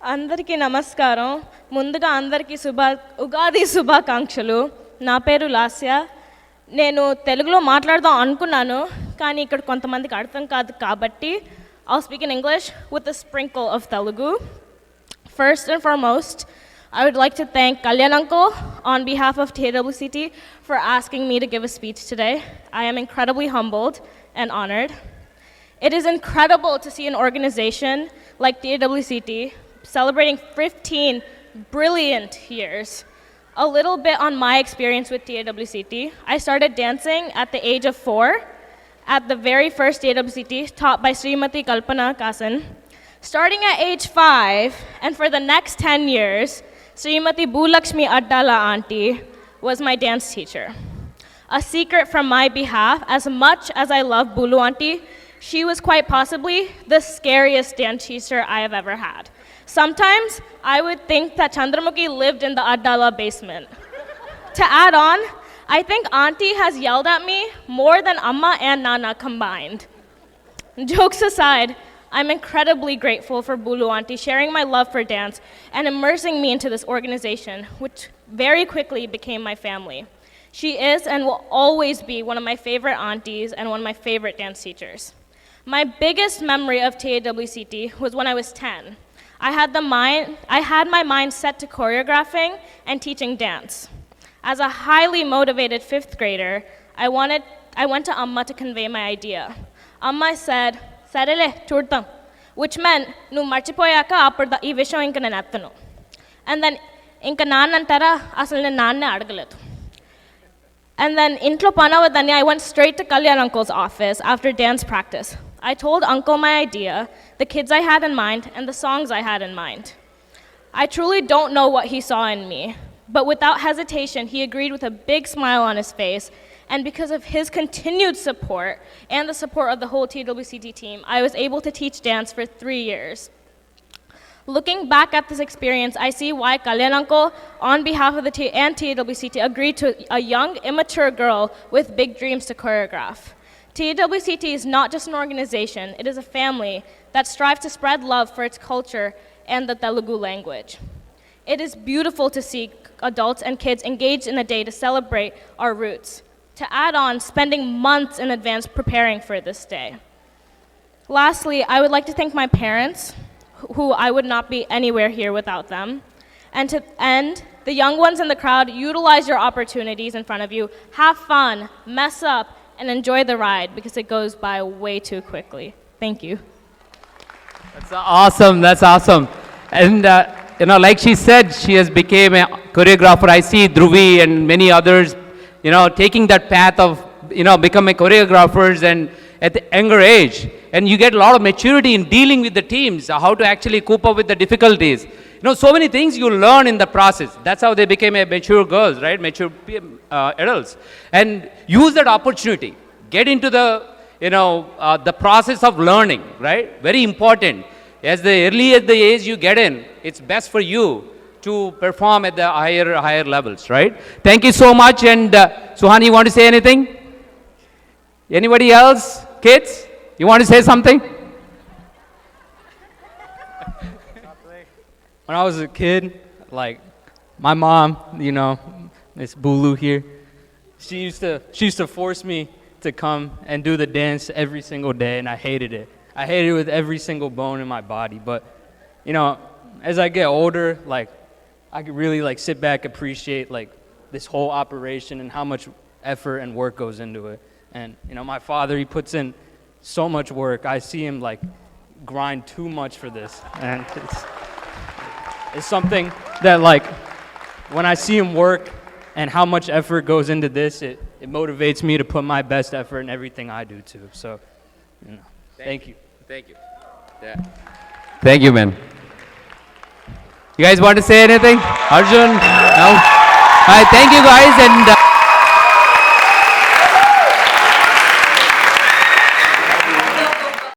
అందరికీ నమస్కారం. ముందుగా అందరికీ ఉగాది శుభాకాంక్షలు. నా పేరు లాస్య. నేను తెలుగులో మాట్లాడదాం అనుకున్నాను, కానీ ఇక్కడ కొంతమందికి అర్థం కాదు కాబట్టి I'll speak in English with a sprinkle of Telugu. First and foremost, I would like to thank Kalyan uncle on behalf of TAWCT for asking me to give a speech today. I am incredibly humbled and honored. It is incredible to see an organization like TAWCT celebrating 15 brilliant years. A little bit on my experience with TAWCT. I started dancing at the age of 4 at the very first TAWCT taught by Srimati Kalpana Kasan. Starting at age 5 and for the next 10 years, Srimati Bhulakshmi Addala auntie was my dance teacher. A secret from my behalf, as much as I love Bulu auntie, she was quite possibly the scariest dance teacher I have ever had. Sometimes I would think that Chandramukhi lived in the Addala basement. To add on, I think auntie has yelled at me more than Amma and Nana combined. Jokes aside, I'm incredibly grateful for Bulu auntie sharing my love for dance and immersing me into this organization, which very quickly became my family. She is and will always be one of my favorite aunties and one of my favorite dance teachers. My biggest memory of TAWCT was when I was 10. I had my mind set to choreographing and teaching dance. As a highly motivated 5th grader, I went to Amma to convey my idea. Amma said, "Sarele, chudam," which meant, "Nu marchipoyaka appudu ee vishayam inka nenu ettanu." And then inka naannantara asalu nenu naanne adagaledu. And then intlo panavadani, I went straight to Kalyan uncle's office after dance practice. I told uncle my idea, the kids I had in mind, and the songs I had in mind. I truly don't know what he saw in me, but without hesitation, he agreed with a big smile on his face, and because of his continued support and the support of the whole TAWCT team, I was able to teach dance for 3 years. Looking back at this experience, I see why Kalyan uncle, on behalf of the TAWCT, agreed to a young, immature girl with big dreams to choreograph. TAWCT is not just an organization, it is a family that strives to spread love for its culture and the Telugu language. It is beautiful to see adults and kids engaged in a day to celebrate our roots. To add on, spending months in advance preparing for this day. Lastly, I would like to thank my parents, who I would not be anywhere here without them. And to end, the young ones in the crowd, utilize your opportunities in front of you, have fun, mess up, and enjoy the ride because it goes by way too quickly. Thank you. That's awesome. That's awesome. And like she said, she has become a choreographer. I see Dhruvi and many others, taking that path of, becoming choreographers and at the younger age. And you get a lot of maturity in dealing with the teams, how to actually cope up with the difficulties. So many things you learn in the process. That's how they became a mature girls, right? Mature adults. And use that opportunity. Get into the process of learning, right? Very important. As the earlier the age you get in, it's best for you to perform at the higher levels, right? Thank you so much. And Suhani, you want to say anything? Anybody else? Kids? You want to say something? When I was a kid, like my mom, Miss Bulu here, she used to force me to come and do the dance every single day, and I hated it. I hated it with every single bone in my body. But as I get older, like I could really sit back, appreciate this whole operation and how much effort and work goes into it. And my father, he puts in so much work. I see him grind too much for this, and it's something that when I see him work and how much effort goes into this, it motivates me to put my best effort in everything I do too. So, thank you. Thank you. Yeah. Thank you, man. You guys want to say anything? Arjun? No? All right, thank you guys. And